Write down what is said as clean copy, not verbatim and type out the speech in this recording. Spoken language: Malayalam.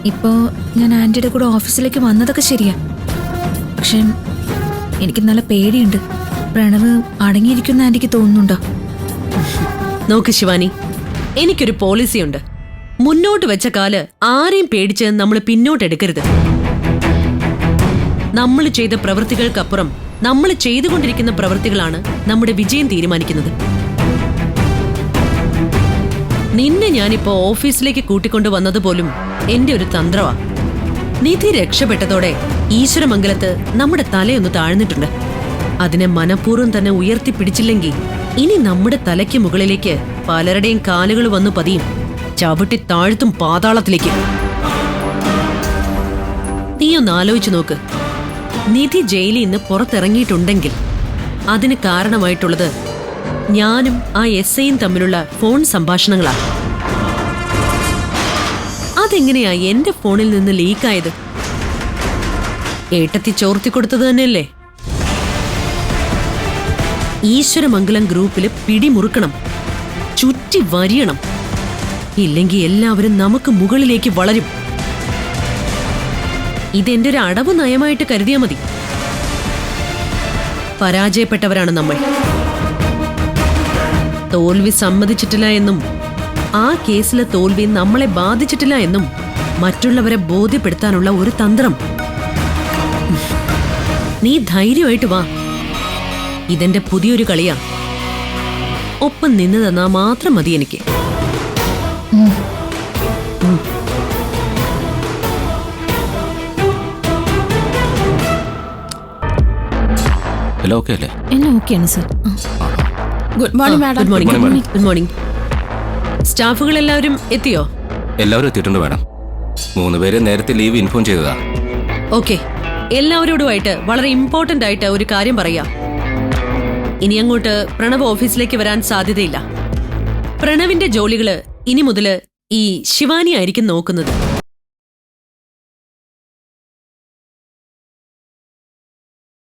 ഇപ്പോ ഞാൻ ആന്റിയുടെ കൂടെ ഓഫീസിലേക്ക് വന്നതൊക്കെ ശരിയാ. പക്ഷെ എനിക്ക് നല്ല പേടിയുണ്ട്. പ്രണവ് അടങ്ങിയിരിക്കുന്ന ആന്റിക്ക് തോന്നുന്നുണ്ടോ? നോക്ക് ശിവാനി, എനിക്കൊരു പോളിസിയുണ്ട്. മുന്നോട്ട് വെച്ച കാല് ആരെയും പേടിച്ച് നമ്മൾ പിന്നോട്ടെടുക്കരുത്. നമ്മൾ ചെയ്ത പ്രവൃത്തികൾക്കപ്പുറം നമ്മൾ ചെയ്തുകൊണ്ടിരിക്കുന്ന പ്രവൃത്തികളാണ് നമ്മുടെ വിജയം തീരുമാനിക്കുന്നത്. നിന്നെ ഞാനിപ്പോ ഓഫീസിലേക്ക് കൂട്ടിക്കൊണ്ടു വന്നതുപോലും എന്റെ ഒരു തന്ത്രമാ. നിധി രക്ഷപ്പെട്ടതോടെ ഈശ്വരമംഗലത്ത് നമ്മുടെ തലയൊന്ന് താഴ്ന്നിട്ടുണ്ട്. അതിനെ മനഃപൂർവ്വം തന്നെ ഉയർത്തിപ്പിടിച്ചില്ലെങ്കിൽ ഇനി നമ്മുടെ തലയ്ക്ക് മുകളിലേക്ക് പലരുടെയും കാലുകൾ വന്നു പതിയും, ചവിട്ടി താഴ്ത്തും പാതാളത്തിലേക്ക്. നീയൊന്ന് ആലോചിച്ചു നോക്ക്. നിധി ജയിലിൽ നിന്ന് പുറത്തിറങ്ങിയിട്ടുണ്ടെങ്കിൽ അതിന് കാരണമായിട്ടുള്ളത് ഞാനും ആ എസ്ഐയും തമ്മിലുള്ള ഫോൺ സംഭാഷണങ്ങളാണ്. അതെങ്ങനെയാ എന്റെ ഫോണിൽ നിന്ന് ലീക്കായത്? ഏട്ടത്തി ചോർത്തിക്കൊടുത്തത് തന്നെയല്ലേ? ഈശ്വരമംഗലം ഗ്രൂപ്പില് പിടിമുറുക്കണം, ചുറ്റി വരിയണം. ഇല്ലെങ്കിൽ എല്ലാവരും നമുക്ക് മുകളിലേക്ക് വളരും. ഇതെന്റെ ഒരു അടവ് നയമായിട്ട് കരുതിയാ മതി. പരാജയപ്പെട്ടവരാണ് നമ്മൾ. തോൽവി സമ്മതിച്ചിട്ടില്ല എന്നും ആ കേസിലെ തോൽവി നമ്മളെ ബാധിച്ചിട്ടില്ല എന്നും മറ്റുള്ളവരെ ബോധ്യപ്പെടുത്താനുള്ള ഒരു തന്ത്രം. നീ ധൈര്യമായിട്ട് വാ. ഇതെന്റെ പുതിയൊരു കളിയാ. ഒപ്പം നിന്ന് തന്നാ മാത്രം മതി എനിക്ക്. എല്ലാം ഓക്കെയാണ് sir. Good morning madam. Good morning. Good morning. സ്റ്റാഫുകൾ എല്ലാവരും എത്തിയോ? എല്ലാവരും എത്തിയിട്ടുണ്ട് മാഡം. 3 പേര് നേരത്തെ ലീവ് ഇൻഫോം ചെയ്തതാ. ഓക്കെ, എല്ലാവരോടുമായിട്ട് വളരെ ഇമ്പോർട്ടന്റ് ആയിട്ട് ഒരു കാര്യം പറയാം. ഇനി അങ്ങോട്ട് പ്രണവ് ഓഫീസിലേക്ക് വരാൻ സാധ്യതയില്ല. പ്രണവിന്റെ ജോലികള് ഇനി മുതല് ഈ ശിവാനി ആയിരിക്കും നോക്കുന്നത്.